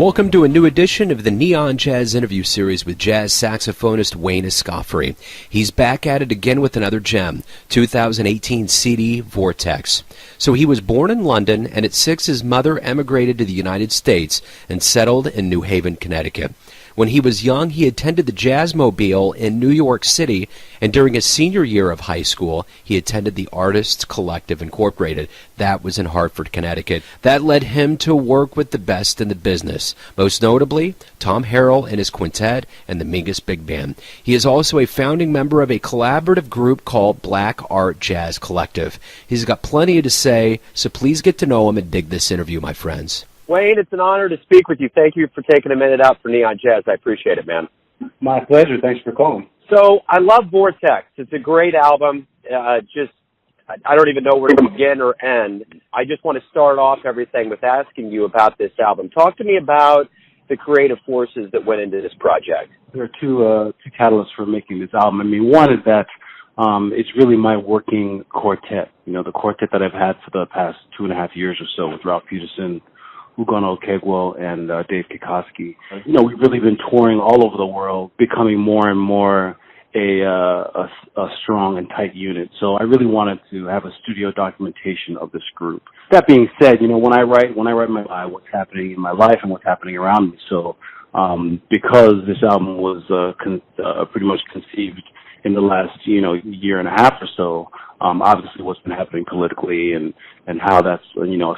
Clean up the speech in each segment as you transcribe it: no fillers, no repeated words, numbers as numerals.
Welcome to a new edition of the Neon Jazz interview series with jazz saxophonist Wayne Escoffery. He's back at it again with another gem, 2018 CD Vortex. So he was born in London, and at 6 his mother emigrated to the United States and settled in New Haven, Connecticut. When he was young, he attended the Jazzmobile in New York City, and during his senior year of high school, he attended the Artists Collective Incorporated. That was in Hartford, Connecticut. That led him to work with the best in the business, most notably Tom Harrell and his Quintet and the Mingus Big Band. He is also a founding member of a collaborative group called Black Art Jazz Collective. He's got plenty to say, so please get to know him and dig this interview, my friends. Wayne, it's an honor to speak with you. Thank you for taking a minute out for Neon Jazz. I appreciate it, man. My pleasure. Thanks for calling. So I love Vortex. It's a great album. I don't even know where to begin or end. I just want to start off everything with asking you about this album. Talk to me about the creative forces that went into this project. There are two catalysts for making this album. I mean, one is that it's really my working quartet. You know, the quartet that I've had for the past 2.5 years or so with Ralph Peterson, Ugano Kegwo, and Dave Kikoski. You know, we've really been touring all over the world, becoming more and more a strong and tight unit. So I really wanted to have a studio documentation of this group. That being said, you know, when I write what's happening in my life and what's happening around me. So because this album was pretty much conceived in the last, year and a half or so, obviously what's been happening politically and how that's,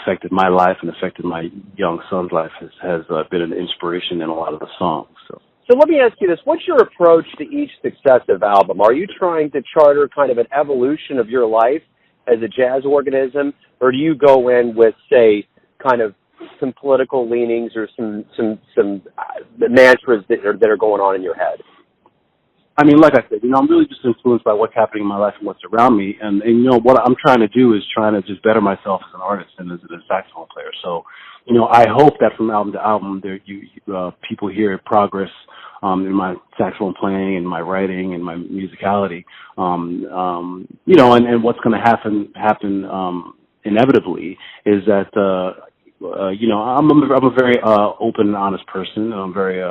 affected my life and affected my young son's life has been an inspiration in a lot of the songs. So let me ask you this. What's your approach to each successive album? Are you trying to charter kind of an evolution of your life as a jazz organism, or do you go in with, say, kind of some political leanings or some mantras that are going on in your head? I mean, like I said, I'm really just influenced by what's happening in my life and what's around me. And what I'm trying to do is trying to just better myself as an artist and as a saxophone player. So, I hope that from album to album, people hear progress in my saxophone playing and my writing and my musicality. And what's going to happen inevitably is that, I'm a very open and honest person. I'm very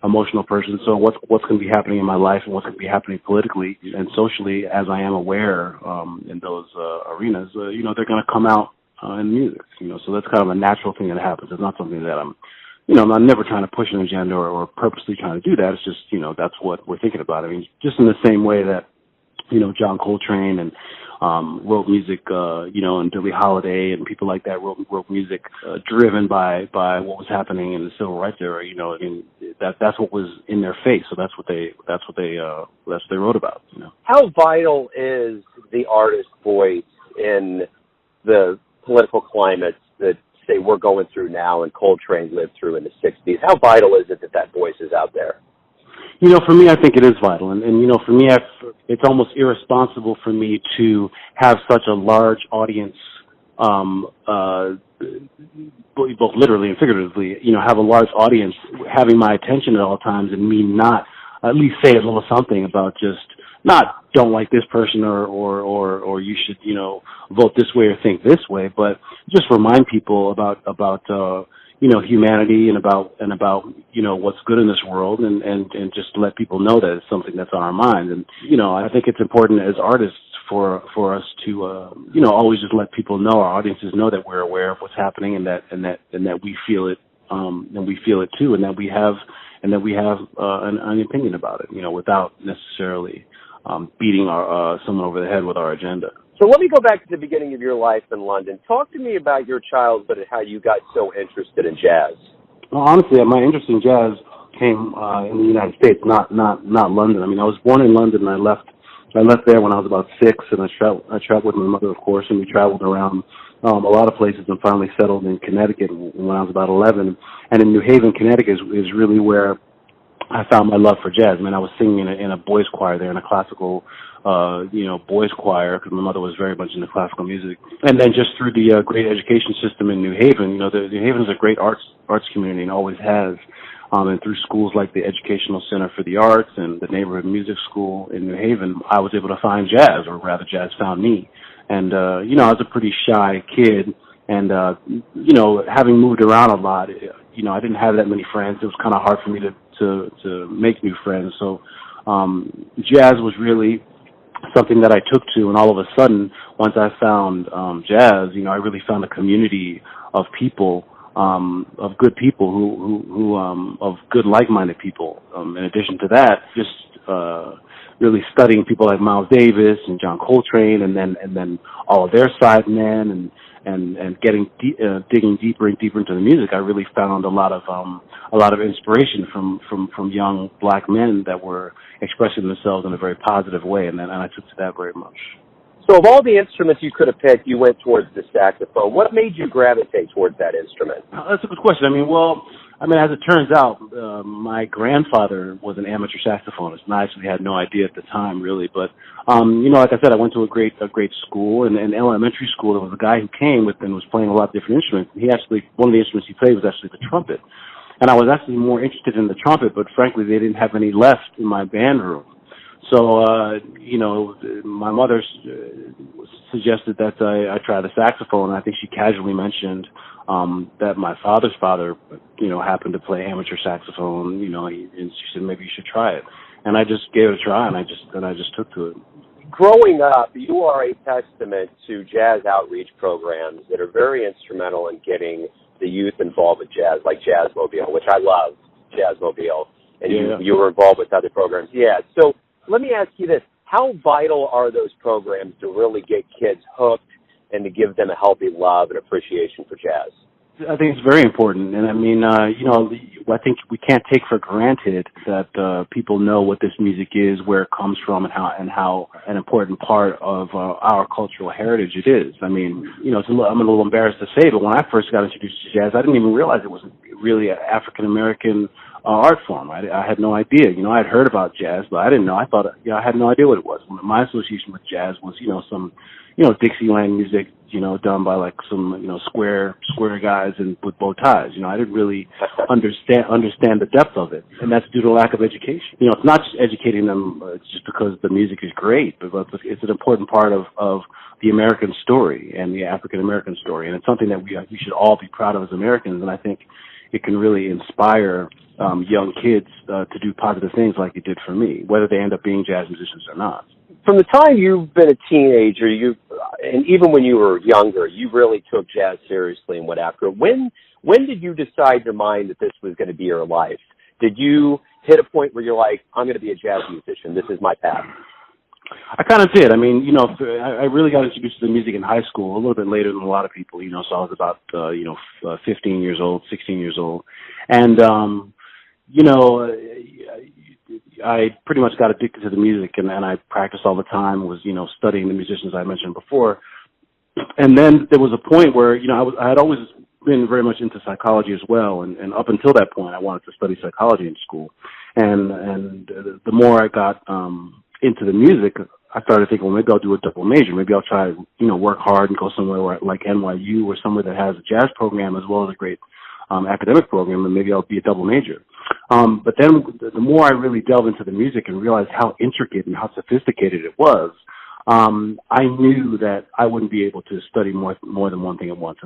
emotional person, so what's going to be happening in my life and what's going to be happening politically and socially, as I am aware in those arenas, they're going to come out in music. So that's kind of a natural thing that happens. It's not something that I'm never trying to push an agenda or purposely trying to do that. It's just, that's what we're thinking about. I mean, just in the same way that, John Coltrane and wrote music, and Billie Holiday and people like that wrote music driven by what was happening in the civil rights era. That's what was in their face. So that's what they wrote about. How vital is the artist's voice in the political climates that, say, we're going through now and Coltrane lived through in the 60s? How vital is it that voice is out there? For me, I think it is vital. And for me, it's almost irresponsible for me to have such a large audience, both literally and figuratively, have a large audience having my attention at all times and me not at least say a little something about just not don't like this person or you should, vote this way or think this way, but just remind people about humanity and about what's good in this world and just let people know that it's something that's on our mind. And I think it's important as artists for us to always just let people know, our audiences know, that we're aware of what's happening and that we feel it and we feel it too, and that we have an opinion about it, without necessarily beating someone over the head with our agenda. So let me go back to the beginning of your life in London. Talk to me about your childhood and how you got so interested in jazz. Well, honestly, my interest in jazz came in the United States, not London. I mean, I was born in London, and I left there when I was about 6, and I traveled with my mother, of course, and we traveled around a lot of places and finally settled in Connecticut when I was about 11. And in New Haven, Connecticut is really where I found my love for jazz. I mean, I was singing in a boys' choir there, in a classical boys' choir, because my mother was very much into classical music. And then just through the great education system in New Haven, New Haven is a great arts community and always has. And through schools like the Educational Center for the Arts and the Neighborhood Music School in New Haven, I was able to find jazz, or rather jazz found me. And, I was a pretty shy kid. And, having moved around a lot, I didn't have that many friends. It was kind of hard for me to make new friends. So jazz was really something that I took to, and all of a sudden, once I found jazz, I really found a community of people, of good people who of good like-minded people. In addition to that, just really studying people like Miles Davis and John Coltrane, and then all of their sidemen, and digging deeper and deeper into the music, I really found a lot of inspiration from young black men that were expressing themselves in a very positive way, and I took to that very much. So of all the instruments you could have picked, you went towards the saxophone. What made you gravitate towards that instrument? That's a good question. As it turns out, my grandfather was an amateur saxophonist, and I actually had no idea at the time, really. But, like I said, I went to a great school, and in elementary school, there was a guy who came with and was playing a lot of different instruments. One of the instruments he played was actually the trumpet. And I was actually more interested in the trumpet, but frankly, they didn't have any left in my band room. So, my mother suggested that I try the saxophone, and I think she casually mentioned that my father's father, happened to play amateur saxophone, and she said maybe you should try it. And I just gave it a try, and I just took to it. Growing up, you are a testament to jazz outreach programs that are very instrumental in getting the youth involved with jazz, like Jazzmobile, which I love, Jazzmobile. And you were involved with other programs. Yeah, so let me ask you this. How vital are those programs to really get kids hooked and to give them a healthy love and appreciation for jazz? I think it's very important. And I think we can't take for granted that people know what this music is, where it comes from, and how an important part of our cultural heritage it is. I'm a little embarrassed to say, but when I first got introduced to jazz, I didn't even realize it was really an African-American art form. I had no idea. I had heard about jazz, but I didn't know. I had no idea what it was. My association with jazz was, some, Dixieland music, done by like some, square guys and with bow ties. I didn't really understand the depth of it, and that's due to lack of education. It's not just educating them just because the music is great, but it's an important part of the American story and the African American story, and it's something that we should all be proud of as Americans. And I think it can really inspire young kids to do positive things like it did for me, whether they end up being jazz musicians or not. From the time you've been a teenager, and even when you were younger, you really took jazz seriously and went after it. When did you decide in your mind that this was going to be your life? Did you hit a point where you're like, I'm going to be a jazz musician, this is my path? I kind of did. I really got introduced to the music in high school, a little bit later than a lot of people, so I was about, 15 years old, 16 years old. And, I pretty much got addicted to the music, and I practiced all the time, was, studying the musicians I mentioned before. And then there was a point where, I had always been very much into psychology as well, and up until that point, I wanted to study psychology in school. And the more I got into the music, I started thinking, well, maybe I'll do a double major. Maybe I'll try, work hard and go somewhere like NYU or somewhere that has a jazz program as well as a great academic program, and maybe I'll be a double major. But then the more I really delved into the music and realized how intricate and how sophisticated it was, I knew that I wouldn't be able to study more than one thing at once.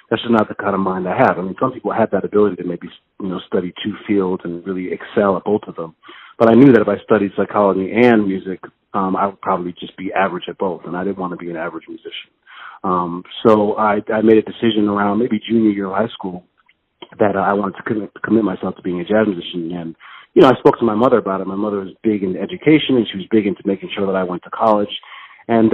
That's just not the kind of mind I have. Some people have that ability to maybe, study two fields and really excel at both of them. But I knew that if I studied psychology and music, I would probably just be average at both, and I didn't want to be an average musician. So I made a decision around maybe junior year of high school that I wanted to commit myself to being a jazz musician. And, I spoke to my mother about it. My mother was big into education, and she was big into making sure that I went to college. And,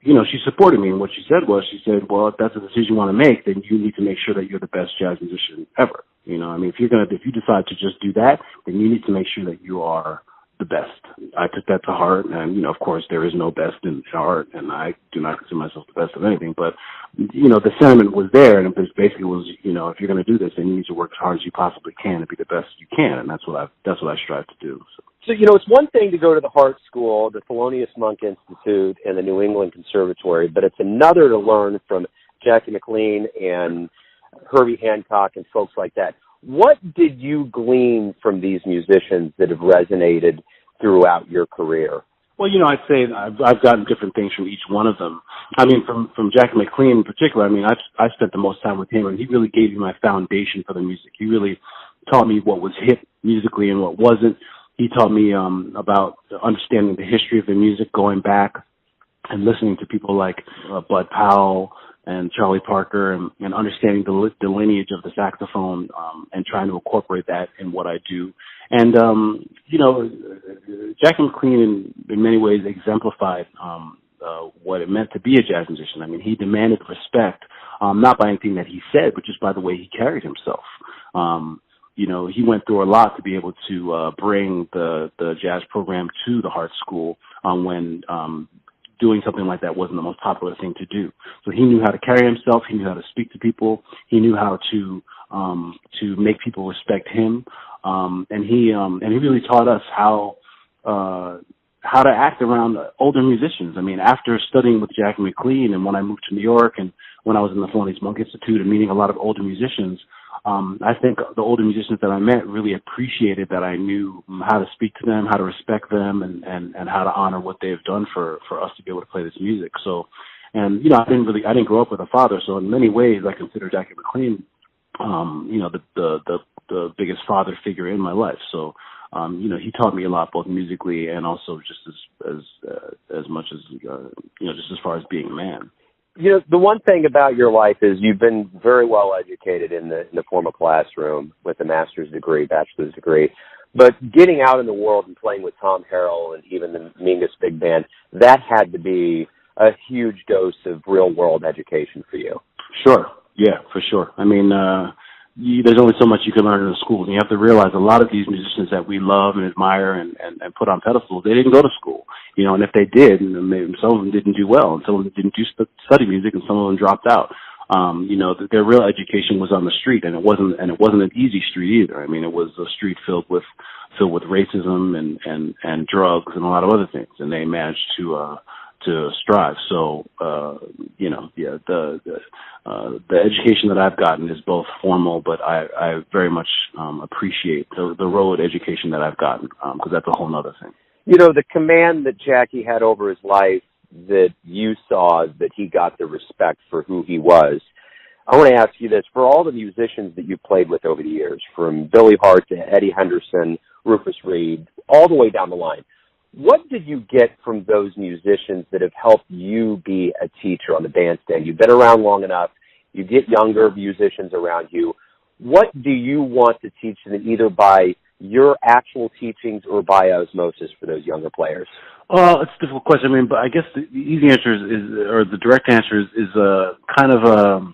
she supported me. And what she said, well, if that's a decision you want to make, then you need to make sure that you're the best jazz musician ever. If you decide to just do that, then you need to make sure that you are the best. I took that to heart, and, of course, there is no best in art, and I do not consider myself the best of anything, but, the sentiment was there, and it basically was, if you're going to do this, then you need to work as hard as you possibly can to be the best you can, and that's what I strive to do. So, it's one thing to go to the Hart School, the Thelonious Monk Institute, and the New England Conservatory, but it's another to learn from Jackie McLean and Herbie Hancock and folks like that. What did you glean from these musicians that have resonated throughout your career? Well, I'd say I've gotten different things from each one of them. I mean, from Jackie McLean in particular, I mean, I spent the most time with him, and he really gave me my foundation for the music. He really taught me what was hip musically and what wasn't. He taught me about understanding the history of the music, going back and listening to people like Bud Powell and Charlie Parker, and understanding the lineage of the saxophone, and trying to incorporate that in what I do. And, Jackie McLean in many ways exemplified what it meant to be a jazz musician. I mean, he demanded respect, not by anything that he said, but just by the way he carried himself. He went through a lot to be able to bring the jazz program to the Hart School when doing something like that wasn't the most popular thing to do. So he knew how to carry himself. He knew how to speak to people. He knew how to make people respect him. And he really taught us how to act around older musicians. I mean, after studying with Jackie McLean, and when I moved to New York, and when I was in the Thelonious Monk Institute and meeting a lot of older musicians, I think the older musicians that I met really appreciated that I knew how to speak to them, how to respect them, and how to honor what they've done for us to be able to play this music. So, and I didn't grow up with a father, so in many ways I consider Jackie McLean, the biggest father figure in my life. So, he taught me a lot, both musically and also just as much as just as far as being a man. The one thing about your life is you've been very well educated in the formal classroom with a master's degree, bachelor's degree. But getting out in the world and playing with Tom Harrell and even the Mingus Big Band, that had to be a huge dose of real-world education for you. Sure. Yeah, for sure. I mean, there's only so much you can learn in the schools. And you have to realize a lot of these musicians that we love and admire and put on pedestals, they didn't go to school. And if they did, maybe some of them didn't do well, and some of them didn't study music, and some of them dropped out. Their real education was on the street, and it wasn't an easy street either. I mean, it was a street filled with racism and drugs and a lot of other things, and they managed to strive. So, the education that I've gotten is both formal, but I very much appreciate the road education that I've gotten, because that's a whole other thing. The command that Jackie had over his life, that you saw that he got the respect for who he was. I want to ask you this. For all the musicians that you've played with over the years, from Billy Hart to Eddie Henderson, Rufus Reid, all the way down the line, what did you get from those musicians that have helped you be a teacher on the bandstand? You've been around long enough. You get younger musicians around you. What do you want to teach them, either by your actual teachings or by osmosis for those younger players? Well, it's a difficult question. I mean, but I guess the easy answer or the direct answer is kind of all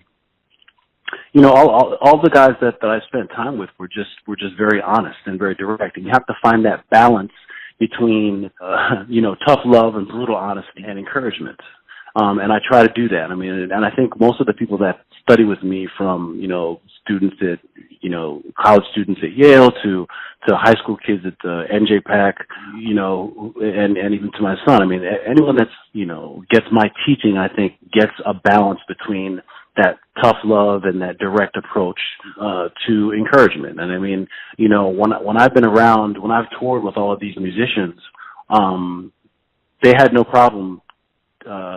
the guys that I spent time with were just very honest and very direct, and you have to find that balance between tough love and brutal honesty and encouragement. And I try to do that. I mean, and I think most of the people that study with me, from students at college students at Yale to high school kids at NJPAC, and even to my son. I mean, anyone that's gets my teaching, I think, gets a balance between that tough love and that direct approach to encouragement. And I mean, when I've been around, when I've toured with all of these musicians, they had no problem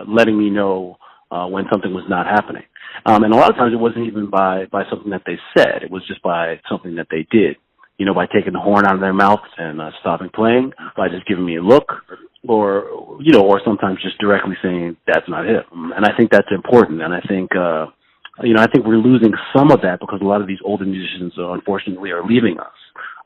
letting me know when something was not happening. And a lot of times it wasn't even by something that they said. It was just by something that they did. By taking the horn out of their mouth and stopping playing, by just giving me a look, or sometimes just directly saying, that's not it. And I think that's important. And I think, I think we're losing some of that because a lot of these older musicians, unfortunately, are leaving us.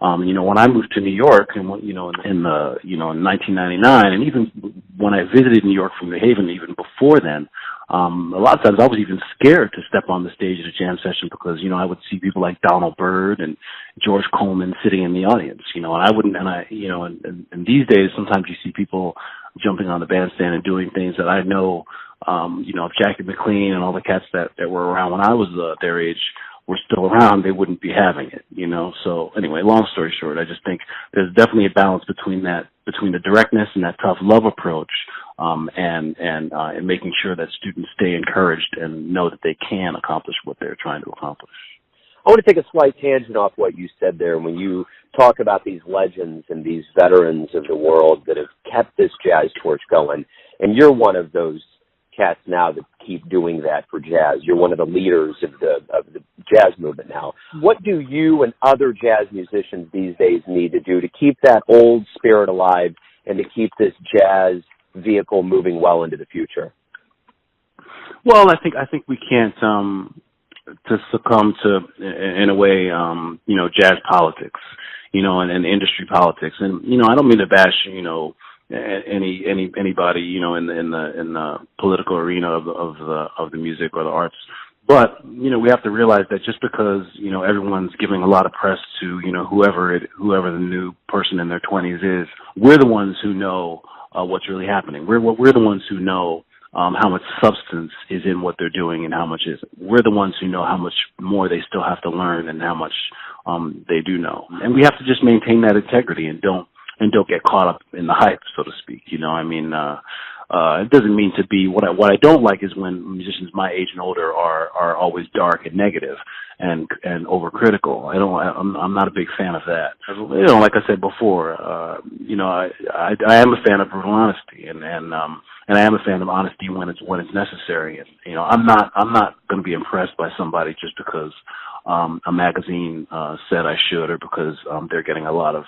When I moved to New York, and in 1999, and even when I visited New York from New Haven, even before then, a lot of times I was even scared to step on the stage at a jam session because, I would see people like Donald Byrd and George Coleman sitting in the audience, and I wouldn't, and these days, sometimes you see people jumping on the bandstand and doing things that I know, if Jackie McLean and all the cats that were around when I was their age were still around, they wouldn't be having it, So anyway, long story short, I just think there's definitely a balance between the directness and that tough love approach, and making sure that students stay encouraged and know that they can accomplish what they're trying to accomplish. I want to take a slight tangent off what you said there when you talk about these legends and these veterans of the world that have kept this jazz torch going, and you're one of those cats now that keep doing that for jazz. You're one of the leaders of the jazz movement now. What do you and other jazz musicians these days need to do to keep that old spirit alive and to keep this jazz vehicle moving well into the future? Well, I think we can't to succumb to, in a way, jazz politics, and industry politics. And I don't mean to bash, anybody, in the political arena of the music or the arts. But, we have to realize that just because, everyone's giving a lot of press to, whoever the new person in their 20s is, we're the ones who know what's really happening. We're the ones who know how much substance is in what they're doing and how much isn't. We're the ones who know how much more they still have to learn and how much they do know. And we have to just maintain that integrity and don't get caught up in the hype, so to speak. It doesn't mean to be what I don't like is when musicians my age and older are always dark and negative and overcritical. I'm not a big fan of that. Like I said before, I am a fan of brutal honesty and I am a fan of honesty when it's necessary. And I'm not going to be impressed by somebody just because a magazine said I should, or because they're getting a lot of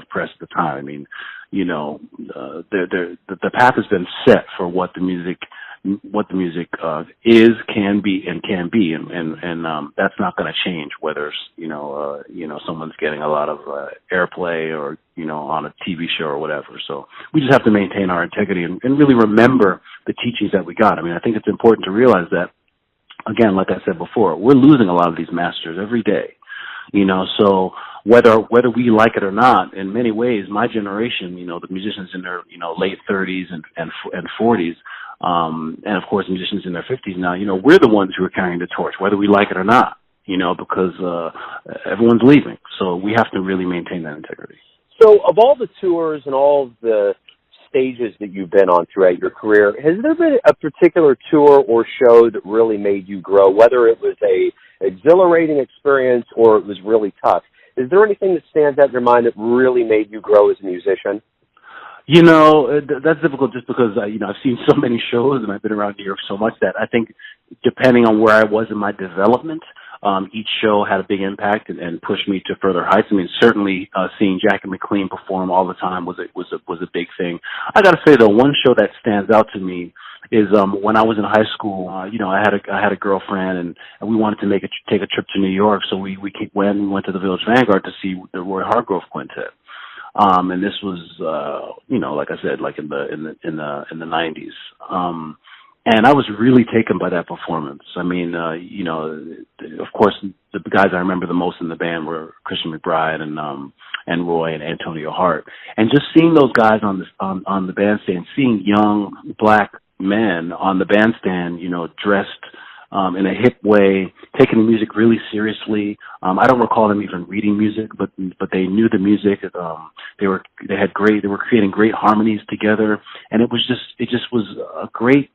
press at the time. I mean, the path has been set for what the music is, can be, and that's not going to change whether someone's getting a lot of airplay or on a TV show or whatever. So we just have to maintain our integrity and really remember the teachings that we got. I mean, I think it's important to realize that, again, like I said before, we're losing a lot of these masters every day. So whether we like it or not, in many ways, my generation, the musicians in their late 30s and 40s, and of course musicians in their 50s now, we're the ones who are carrying the torch, whether we like it or not, because everyone's leaving. So we have to really maintain that integrity. So of all the tours and all of the stages that you've been on throughout your career, has there been a particular tour or show that really made you grow, whether it was a exhilarating experience or it was really tough? Is there anything that stands out in your mind that really made you grow as a musician? That's difficult just because, I've seen so many shows and I've been around New York so much that I think depending on where I was in my development, each show had a big impact and pushed me to further heights. I mean, certainly seeing Jackie McLean perform all the time was a big thing. I got to say though, one show that stands out to me is when I was in high school. I had a girlfriend and we wanted to take a trip to New York, so we went to the Village Vanguard to see the Roy Hargrove Quintet. And this was, like I said, like in the 90s. And I was really taken by that performance. I mean, of course, the guys I remember the most in the band were Christian McBride and Roy and Antonio Hart. And just seeing those guys on the bandstand, seeing young black men on the bandstand, dressed in a hip way, taking the music really seriously. I don't recall them even reading music, but they knew the music. They were creating great harmonies together, and it just was a great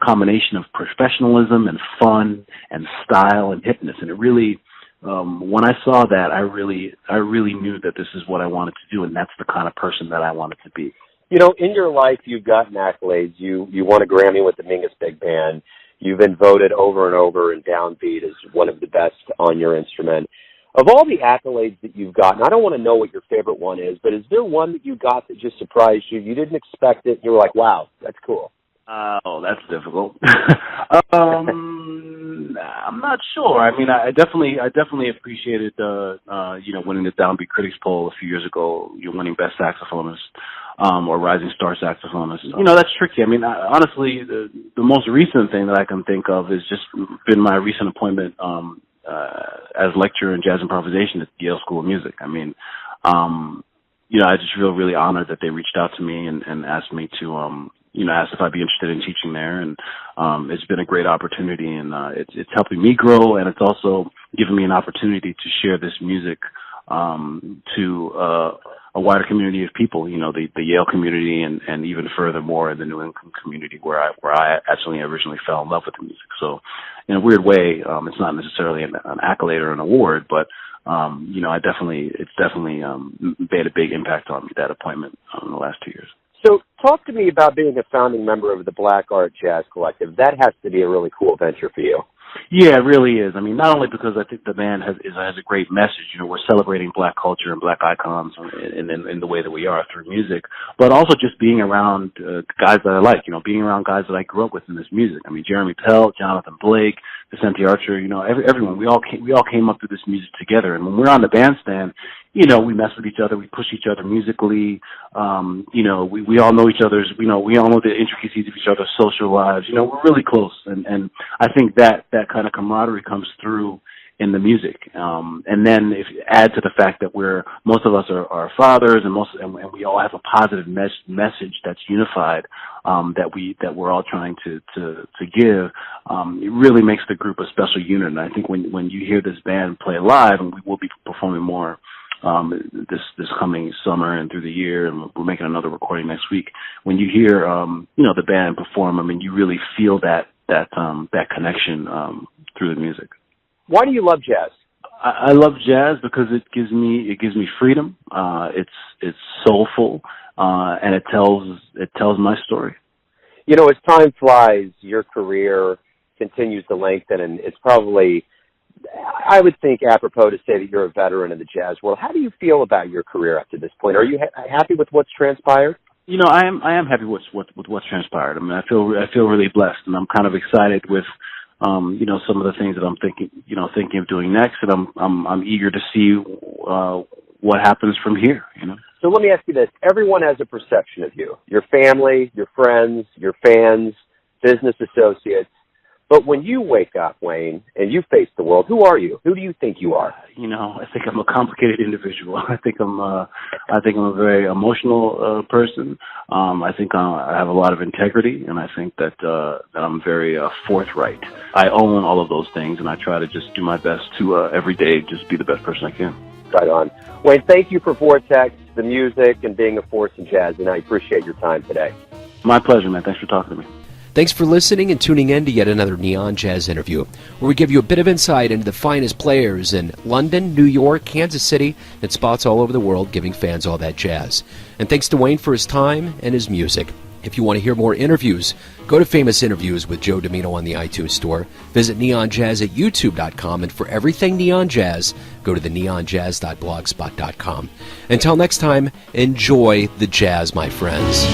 combination of professionalism and fun and style and hipness. And it really, when I saw that, I really knew that this is what I wanted to do, and that's the kind of person that I wanted to be. In your life, you've gotten accolades. You won a Grammy with the Mingus Big Band. You've been voted over and over in Downbeat as one of the best on your instrument. Of all the accolades that you've gotten, I don't want to know what your favorite one is, but is there one that you got that just surprised you? You didn't expect it. You were like, wow, that's cool. Oh, that's difficult. I'm not sure. I mean, I definitely appreciated winning the Downbeat Critics Poll a few years ago. You're winning Best Saxophonist or Rising Star Saxophonist. That's tricky. I mean, honestly, the most recent thing that I can think of has just been my recent appointment as lecturer in jazz improvisation at the Yale School of Music. I mean, I just feel really honored that they reached out to me and asked me to asked if I'd be interested in teaching there, and it's been a great opportunity, and it's helping me grow, and it's also given me an opportunity to share this music to a wider community of people, the Yale community, and even furthermore in the New England community where I actually originally fell in love with the music. So in a weird way, it's not necessarily an accolade or an award, but it's definitely made a big impact on me, that appointment in the last 2 years. So talk to me about being a founding member of the Black Art Jazz Collective. That has to be a really cool venture for you. Yeah, it really is. I mean, not only because I think the band has a great message, we're celebrating Black culture and Black icons in the way that we are through music, but also just being around guys that I like, being around guys that I grew up with in this music. I mean, Jeremy Pell, Jonathan Blake, Vicente Archer, everyone. We all came up through this music together, and when we're on the bandstand, we mess with each other, we push each other musically. We all know each other's, we all know the intricacies of each other's social lives. We're really close, and I think that kind of camaraderie comes through in the music. And then if you add to the fact that most of us are fathers, and we all have a positive message that's unified, that we're all trying to give, it really makes the group a special unit. And I think when you hear this band play live, and we will be performing more this coming summer and through the year, and we're making another recording next week. When you hear the band perform, I mean, you really feel that connection through the music. Why do you love jazz? I love jazz because it gives me freedom. It's soulful, and it tells my story. As time flies, your career continues to lengthen, and it's probably, I would think, apropos to say that you're a veteran of the jazz world. How do you feel about your career up to this point? Are you happy with what's transpired? I am happy with what's transpired. I mean, I feel really blessed, and I'm kind of excited with some of the things that I'm thinking of doing next, and I'm eager to see what happens from here. So let me ask you this: everyone has a perception of you, your family, your friends, your fans, business associates. But when you wake up, Wayne, and you face the world, who are you? Who do you think you are? I think I'm a complicated individual. I think I'm a very emotional person. I think I have a lot of integrity, and I think that I'm very forthright. I own all of those things, and I try to just do my best to every day just be the best person I can. Right on. Wayne, thank you for Vortex, the music, and being a force in jazz, and I appreciate your time today. My pleasure, man. Thanks for talking to me. Thanks for listening and tuning in to yet another Neon Jazz interview, where we give you a bit of insight into the finest players in London, New York, Kansas City, and spots all over the world, giving fans all that jazz. And thanks to Wayne for his time and his music. If you want to hear more interviews, go to Famous Interviews with Joe Domino on the iTunes Store. Visit neonjazz at youtube.com, and for everything Neon Jazz, go to the neonjazz.blogspot.com. Until next time, enjoy the jazz, my friends.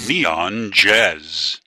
Neon Jazz.